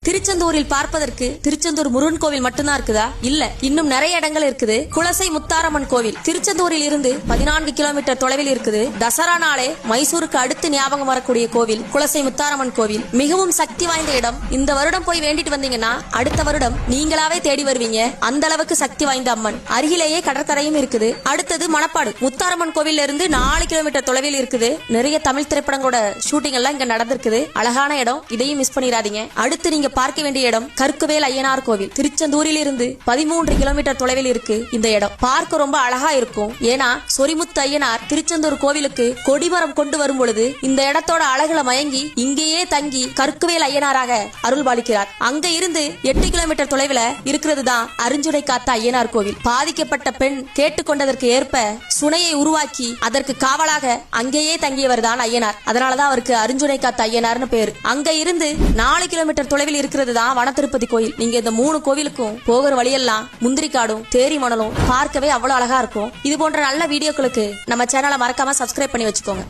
திருச்செந்தூரில் பார்ப்பதற்கு திருச்செந்தூர் முருகன் கோவில் மட்டும்தான் இருக்குதா? இல்ல, இன்னும் நிறைய இடங்கள் இருக்குது. குலசை முத்தாரம்மன் கோவில் திருச்செந்தூரில் இருந்து 14 கிலோமீட்டர் தொலைவில் இருக்குது. தசரா நாளே மைசூருக்கு அடுத்து ஞாபகம் வரக்கூடிய கோவில் குலசை முத்தாரம்மன் கோவில். மிகவும் சக்தி வாய்ந்த இடம். இந்த வருடம் போய் வேண்டிட்டு வந்தீங்கன்னா அடுத்த வருடம் நீங்களாவே தேடி வருவீங்க. அந்த அளவுக்கு சக்தி வாய்ந்த அம்மன். அருகிலேயே கடற்கரையும் இருக்குது. அடுத்தது மணப்பாடு முத்தாரம்மன் கோவில் இருந்து 4 கிலோமீட்டர் தொலைவில் இருக்குது. நிறைய தமிழ் திரைப்படங்களோட ஷூட்டிங் எல்லாம் இங்க நடந்திருக்குது. அழகான இடம், இதையும் மிஸ் பண்ணிடாதீங்க. அடுத்து நீங்க பார்க்க வேண்டிய இடம் கற்குவேல் ஐயனார் கோவில். திருச்செந்தூரில் இருந்து 13 கிலோமீட்டர் தொலைவில் இருக்கு இந்த இடம். பார்க்க ரொம்ப அழகா இருக்கும். ஏன்னா சொரிமுத்து ஐயனார் திருச்செந்தூர் கோவிலுக்கு கொடிமரம் கொண்டு வரும் பொழுது இந்த இடத்தோட அழகுல மயங்கி இங்கேயே தங்கி கற்குவேல் ஐயனாராக அருள் பாலிக்கிறார். அங்க இருந்து 8 கிலோமீட்டர் தொலைவில் இருக்கிறது தான் அருஞ்சுனை காத்த ஐயனார் கோவில். பாதிக்கப்பட்ட பெண் கேட்டுக்கொண்டதற்கு ஏற்ப சுனையை உருவாக்கி அதற்கு காவலாக அங்கேயே தங்கியவர் தான் ஐயனார். அதனாலதான் அவருக்கு அருஞ்சுனை காத்த ஐயனார்னு பேரு. அங்க இருந்து 4 கிலோமீட்டர் தொலைவில் இருக்கிறது தான் வன திருப்பதி கோயில். நீங்க இந்த 3 கோவிலுக்கும் போகிற வழியெல்லாம் முந்திரி காடும் தேரி மணலும் பார்க்கவே அவ்வளவு அழகா இருக்கும். இது போன்ற நல்ல வீடியோக்களுக்கு நம்ம சேனலை மறக்காம சப்ஸ்கிரைப் பண்ணி வச்சுக்கோங்க.